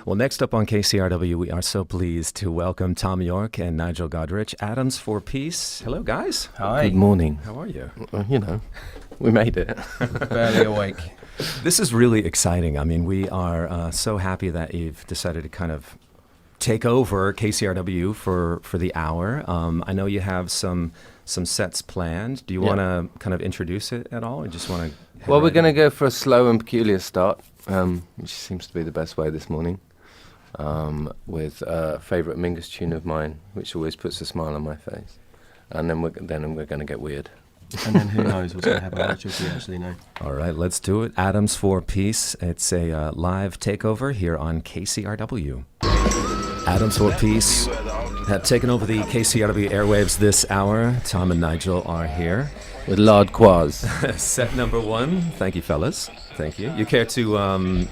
Well, next up on KCRW, we are so pleased to welcome Thom and Nigel Godrich, Atoms for Peace. Hello, guys. Hi. Good morning. How are you? We made it. Barely awake. This is really exciting. I mean, we are so happy that you've decided to kind of take over KCRW for the hour. I know you have some sets planned. Do you want to kind of introduce it at all, or just want to? Well, we're going to go for a slow and peculiar start, which seems to be the best way this morning, with a favourite Mingus tune of mine, which always puts a smile on my face. And then we're going to get weird. And then who knows what's going to happen? How much we actually know. All right, let's do it. Atoms for Peace. It's a live takeover here on KCRW. Atoms for Peace have taken over the KCRW airwaves this hour. Thom and Nigel are here. With loud quas. Set number one. Thank you, fellas. Thank you. You care to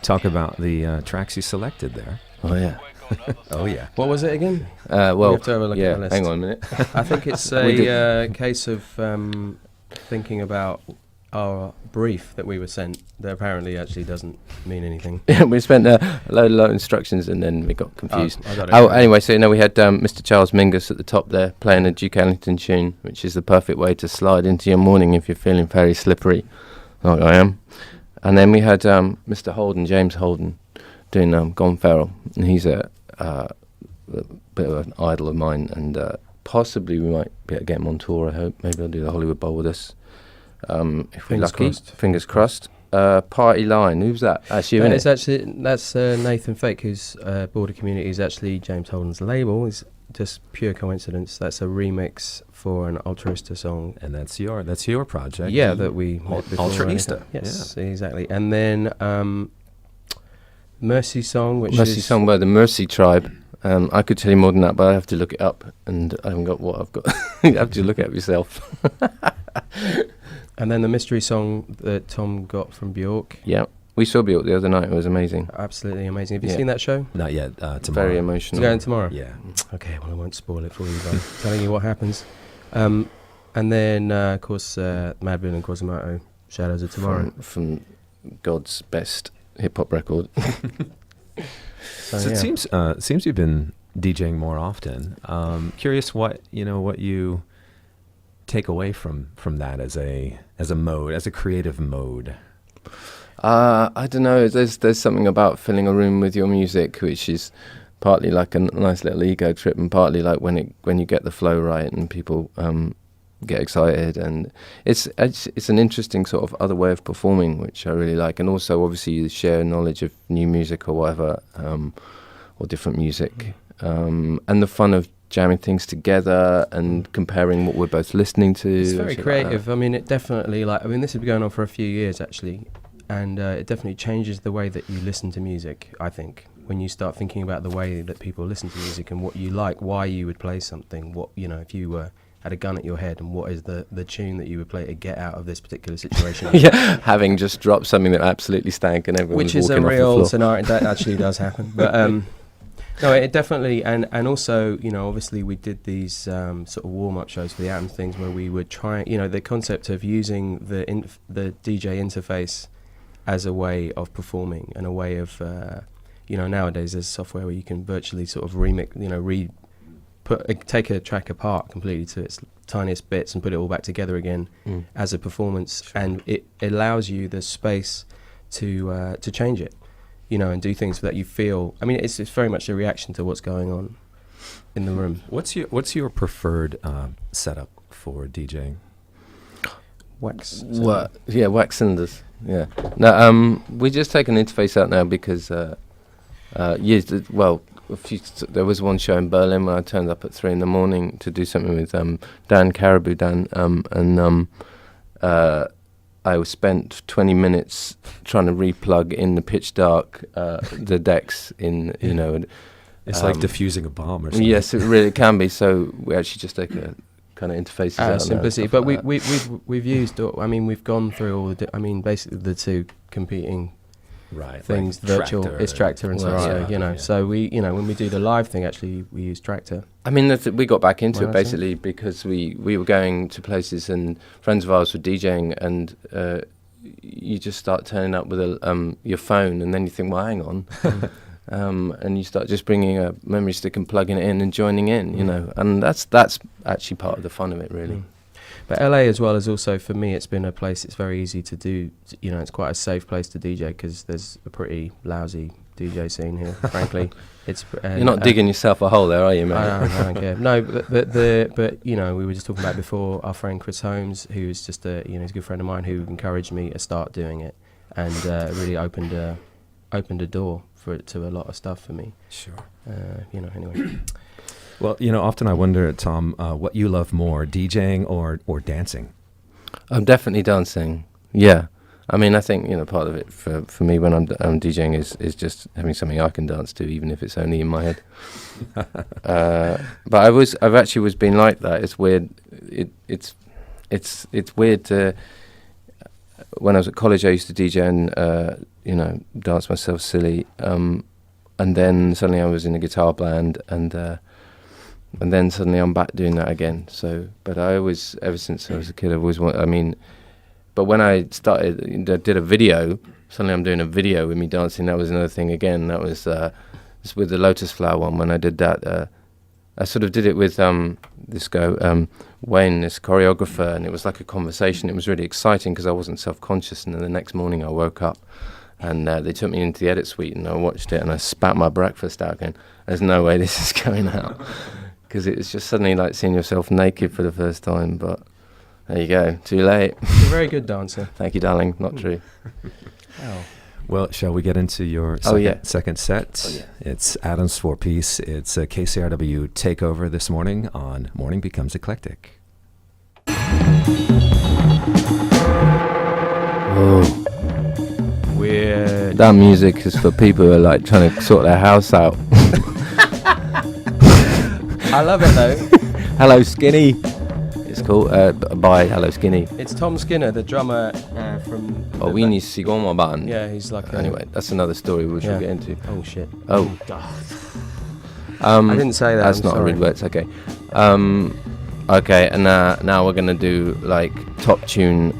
talk about the tracks you selected there? Oh, yeah. Oh, yeah. What was it again? Well, we have to have a look at the list. Hang on a minute. I think it's a case of thinking about our brief that we were sent that apparently actually doesn't mean anything. We spent a load of instructions and then we got confused. I got it. Anyway, so we had Mr. Charles Mingus at the top there playing a Duke Ellington tune, which is the perfect way to slide into your morning if you're feeling very slippery, like I am. And then we had Mr. Holden, James Holden, doing Gone Feral, and he's a bit of an idol of mine, and possibly we might be able to get him on tour. I hope maybe he'll do the Hollywood Bowl with us. If we're lucky, fingers crossed. Party Line, who's that? That's you, innit? That's Nathan Fake, who's Border Community. Is actually James Holden's label. It's just pure coincidence. That's a remix for an Altruista song, And that's your project. yeah, that we met before. Altruista. Yes, exactly. And then Mercy Song, which Mercy is Song by the Mercy Tribe. I could tell you more than that, but I have to look it up, and I haven't got what I've got. You have to look it up yourself. And then the mystery song that Thom got from Bjork. Yeah, we saw Bjork the other night. It was amazing. Absolutely amazing. Have you Yeah. seen that show? Not yet. Tomorrow. Very It's emotional. going tomorrow? Yeah. Okay, well, I won't spoil it for you by telling you what happens. And then, of course, Madvill and Quasimodo, Shadows of Tomorrow. From God's best hip-hop record. So yeah. it seems you've been DJing more often. Curious what you take away from that as a mode, as a creative mode. I don't know. There's something about filling a room with your music, which is partly like a nice little ego trip, and partly like when you get the flow right and people get excited, and it's an interesting sort of other way of performing, which I really like. And also, obviously, you share knowledge of new music or whatever, or different music, and the fun of jamming things together and comparing what we're both listening to. It's very creative. I mean, it definitely, this has been going on for a few years, actually, and it definitely changes the way that you listen to music, I think, when you start thinking about the way that people listen to music and what you like, why you would play something, if you had a gun at your head, and what is the tune that you would play to get out of this particular situation. Yeah, having just dropped something that absolutely stank and everyone Which was is a walking off the real floor. scenario. That actually does happen. But no, it definitely, and also, obviously we did these sort of warm-up shows for the Atoms things where we would try, the concept of using the DJ interface as a way of performing and a way of, nowadays there's software where you can virtually sort of remix, take a track apart completely to its tiniest bits and put it all back together again as a performance, and it allows you the space to change it, and do things that you feel. I mean, it's very much a reaction to what's going on in the room. What's your preferred setup for DJing? Wax. Wax cylinders. Yeah. No, we just take an interface out now because, there was one show in Berlin where I turned up at 3 a.m. to do something with Dan Caribou, and I spent 20 minutes trying to replug in the pitch dark the decks in, It's like diffusing a bomb or something. Yes, it really can be. So we actually just take a kind of interfaces out simplicity. now, But we've used. We've gone through all the. Basically the two competing things: like virtual, Tractor it's Tractor and Serato. yeah. So we, when we do the live thing, actually we use Tractor. I mean, we got back into Why it that's basically because we were going to places and friends of ours were DJing, and you just start turning up with your phone, and then you think, well, hang on. and you start just bringing a memory stick and plugging it in and joining in, you know, and that's actually part of the fun of it, really. But LA as well is also, for me, it's been a place it's very easy to do. You know, it's quite a safe place to DJ because there's a pretty lousy DJ scene here, frankly. You're not digging yourself a hole there, are you, mate? I don't care. No, but you know, we were just talking about before, our friend Chris Holmes, who's just he's a good friend of mine, who encouraged me to start doing it, and really opened a door to a lot of stuff for me. Sure. You know, anyway. Well, you know, often I wonder, Thom, what you love more, DJing or dancing? I'm definitely dancing. Yeah. I mean, I think, you know, part of it for me when I'm DJing is just having something I can dance to, even if it's only in my head. But I've actually always been like that. It's weird. It's weird to. When I was at college, I used to DJ and you know, dance myself silly. And then suddenly I was in a guitar band, and then suddenly I'm back doing that again. So, but I always, ever since I was a kid, I've always wanted. I mean. But when I did a video, suddenly I'm doing a video with me dancing. That was another thing again. That was just with the Lotus Flower one. When I did that, I sort of did it with this guy, Wayne, this choreographer, and it was like a conversation. It was really exciting because I wasn't self-conscious. And then the next morning I woke up and they took me into the edit suite and I watched it and I spat my breakfast out going, there's no way this is going out. Because it was just suddenly like seeing yourself naked for the first time, but... There you go. Too late. You're a very good dancer. Thank you, darling. Not true. Oh. Well, shall we get into your second set? Oh, yeah. It's Adam's 4-piece. It's a KCRW takeover this morning on Morning Becomes Eclectic. Oh. Weird. That music is for people who are like trying to sort their house out. I love it though. Hello, Skinny. It's called by Hello Skinny. It's Tom Skinner, the drummer from... Weenie Sigoma Band. Yeah, he's like... Anyway, that's another story we should get into. Oh, shit. Oh. God. I didn't say that. That's not a real word, it's okay. Okay, and now we're going to do, like, top tune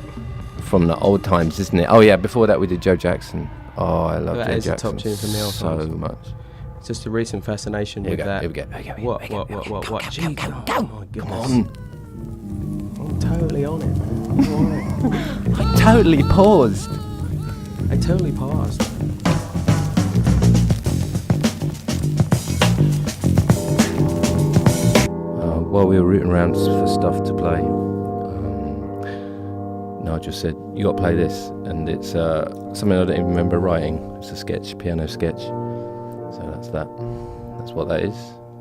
from the old times, isn't it? Oh, yeah, before that we did Joe Jackson. Oh, I love Joe Jackson. That is a top tune from the old times. So much. It's just a recent fascination with that. Here we go. What? Come on. I'm totally on it, man. I totally paused. While we were rooting around for stuff to play, Nigel said, you got to play this. And it's something I don't even remember writing. It's a sketch, piano sketch. So that's that. That's what that is.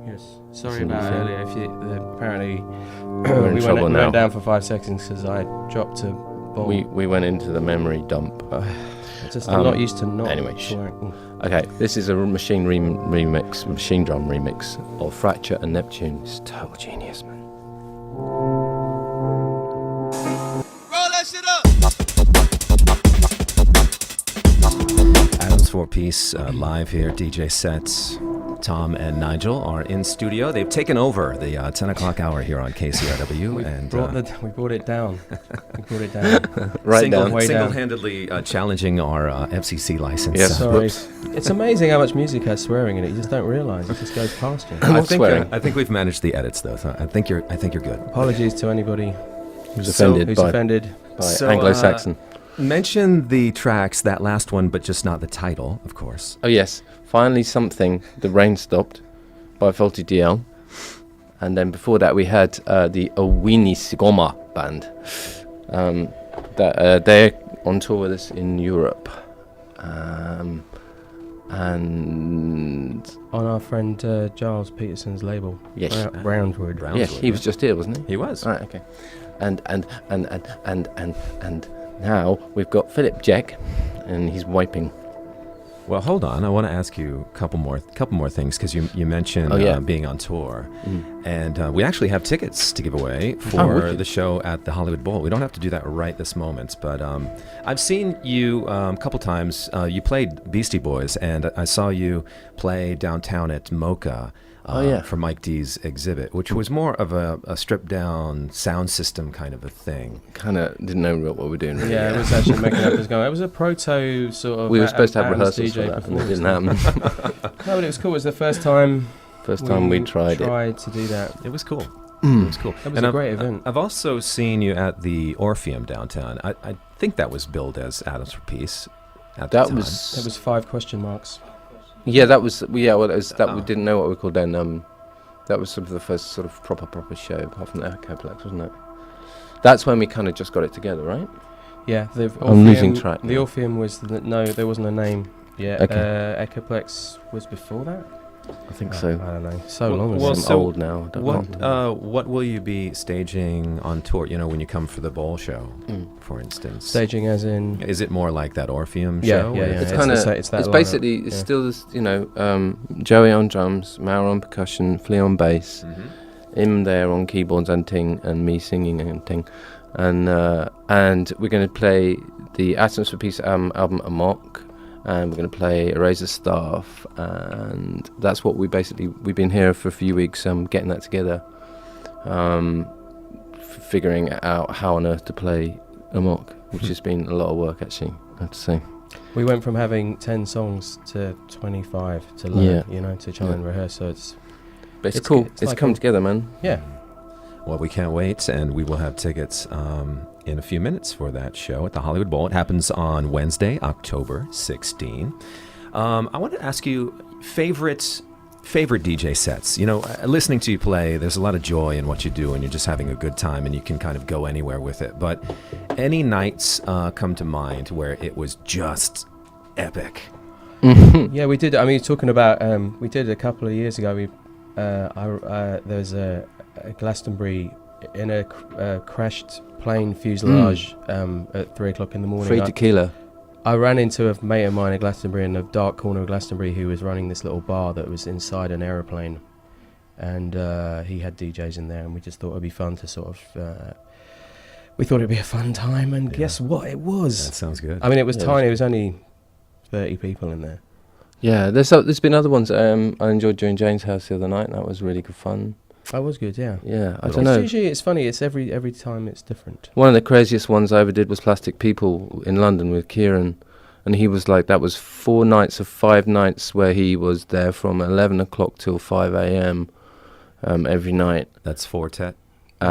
Yes. Sorry about earlier. If you, apparently... We're in trouble now. We went down for 5 seconds because I dropped a ball. We went into the memory dump. I'm not used to not. Anyway, okay. This is a machine drum remix of Fracture and Neptune. It's total genius, man. Roll that shit up. Adam's 4-piece live here, DJ sets. Thom and Nigel are in studio. They've taken over the 10 o'clock hour here on KCRW. We brought it down. Single-handedly challenging our FCC license. Yes. Sorry. It's amazing how much music has swearing in it. You just don't realise. It just goes past you. I think we've managed the edits, though. So I think you're good. Apologies to anybody who's offended by Anglo-Saxon. Mention the tracks, that last one, but just not the title, of course. Oh, yes. Finally Something, The Rain Stopped, by Faulty DL. And then before that we had the Weenie Sigoma Band. They're on tour with us in Europe. And on our friend Giles Peterson's label. Yes. Roundwood. Yeah, he was just here, wasn't he? He was. Right, okay. And now we've got Philip Jack, and he's wiping. Well, hold on. I want to ask you a couple more things because you mentioned being on tour, and we actually have tickets to give away for the show at the Hollywood Bowl. We don't have to do that right this moment, but I've seen you a couple times. You played Beastie Boys, and I saw you play downtown at Mocha. for Mike D's exhibit, which was more of a stripped down sound system kind of a thing. Kind of didn't know what we were doing. Really. Yeah, it was actually making up as going. It was a proto sort of. We were supposed to have Adam's rehearsals for DJ that, and it didn't happen. No, but it was cool. It was the first time. We tried to do that. It was cool. It was cool. It was a great event. I've also seen you at the Orpheum downtown. I think that was billed as Adams for Peace. At the time. It was 5 question marks. Yeah, that was. Yeah, well, it was that we didn't know what we called then. That was sort of the first sort of proper show, apart from the Eclectic, wasn't it? That's when we kind of just got it together, right? Yeah, the I'm Orpheum, losing track. The Orpheum was no, there wasn't a name yet. Okay. Ecoplex was before that. I think so. I don't know. So long ago. Well, I'm old now. I don't know. What will you be staging on tour? You know, when you come for the Bowl show, for instance. Staging, as in. Is it more like that Orpheum Yeah, show? yeah, or yeah. It's It's kind of. the sa- it's that It's lineup, basically. It's yeah. still this. You know, Joey on drums, Mara on percussion, Flea on bass, him there on keyboards and ting, and me singing and ting, and we're going to play the Atoms for Peace album Amok. And we're going to play Eraser Staff, and that's what we've been here for a few weeks, getting that together, figuring out how on earth to play Amok, which has been a lot of work actually, I have to say. We went from having 10 songs to 25 to learn, to try and rehearse. So But it's cool. It's like come together, man. Yeah. Well, we can't wait, and we will have tickets in a few minutes for that show at the Hollywood Bowl. It happens on Wednesday, October 16. I want to ask you favorite DJ sets. You know, listening to you play, there's a lot of joy in what you do, and you're just having a good time, and you can kind of go anywhere with it. But any nights come to mind where it was just epic? Yeah, we did. I mean, talking about, we did a couple of years ago. There was a Glastonbury in a crashed plane fuselage at 3 o'clock in the morning. Free tequila. I ran into a mate of mine at Glastonbury in a dark corner of Glastonbury who was running this little bar that was inside an aeroplane, and he had DJs in there, and we just thought it'd be fun to sort of. We thought it'd be a fun time, and guess what? It was. That sounds good. I mean, it was tiny. It was only 30 people in there. Yeah, there's been other ones. I enjoyed doing Jane's house the other night, and that was really good fun. That was good, yeah. Yeah, I don't know. Usually, it's funny. It's every time it's different. One of the craziest ones I ever did was Plastic People in London with Kieran, and he was like, that was 4 nights of 5 nights where he was there from 11 o'clock till 5 a.m. Every night. That's Fortet.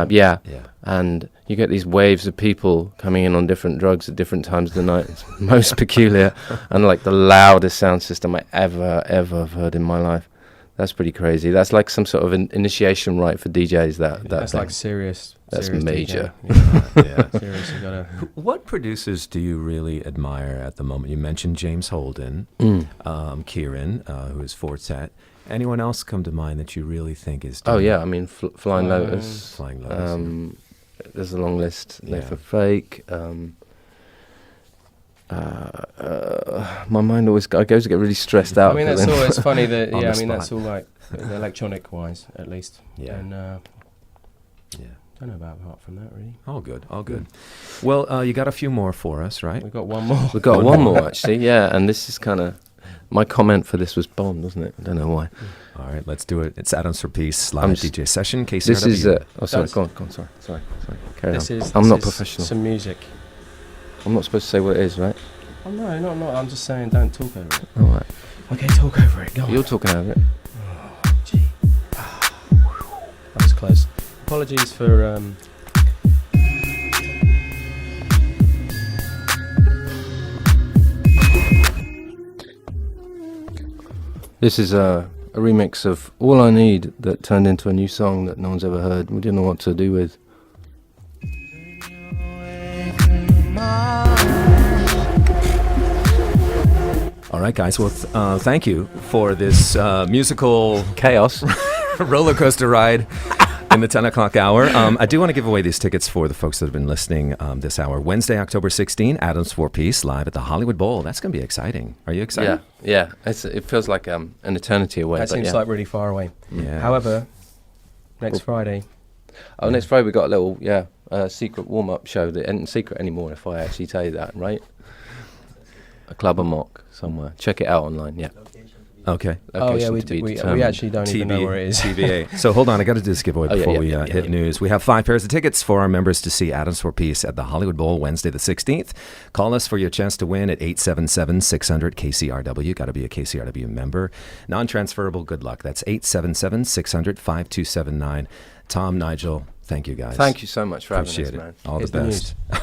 Yeah, Yeah. and you get these waves of people coming in on different drugs at different times of the night. It's most peculiar, and like the loudest sound system I ever have heard in my life. That's pretty crazy. That's like some sort of an initiation rite for DJs. That's thing. like serious. That's serious major. DJ. Yeah. Seriously, gotta. What producers do you really admire at the moment? You mentioned James Holden, Kieran, who is Fortet. Anyone else come to mind that you really think is? Oh yeah, I mean Flying Lotus. Flying Lotus. There's a long list. Yeah. For Fake. My mind always goes to get really stressed out. I mean, that's all. It's funny that On the I mean, that's spot. all like electronic wise, at least. Yeah. And Yeah. don't know about apart from that really. All good. All good. Well, you got a few more for us, right? We've got one more. We've got one more actually. Yeah, and this is kind of my comment for this was Bond, wasn't it? I don't know why. All right, let's do it. It's Adams for Peace live I'm DJ session. KCRW. This is oh sorry, That's- go on. Sorry. Carry This on. is. I'm this not is professional. Some music. I'm not supposed to say what it is, right? Oh no, not. I'm just saying, don't talk over it. All right. Okay, talk over it. Go on. You're talking over it. Oh, gee. That was close. Apologies for. This is a remix of All I Need that turned into a new song that no one's ever heard. We didn't know what to do with. All right, guys. Well, thank you for this musical Chaos. roller coaster ride in the 10 o'clock hour. I do want to give away these tickets for the folks that have been listening this hour. Wednesday, October 16, Adams for Peace, live at the Hollywood Bowl. That's going to be exciting. Are you excited? Yeah. It feels like an eternity away. That but seems yeah. like really far away. Yeah. However, next Friday. Oh, next Friday we got a little secret warm-up show that isn't secret anymore if I actually tell you that, right? A Club Amok somewhere. Check it out online. Yeah. Okay. Oh yeah, Location we to be do. We determined. actually don't even know where it is. TBA. So hold on, I got to do this giveaway Oh, yeah, before yeah, we yeah, hit yeah. news. We have 5 pairs of tickets for our members to see Adams for Peace at the Hollywood Bowl Wednesday the 16th. Call us for your chance to win at 877-600-KCRW. Got to be a KCRW member. Non-transferable, good luck. That's 877-600-5279. Thom, Nigel, thank you guys. Thank you so much for Appreciate having us, it. man. All Here's the the best. news.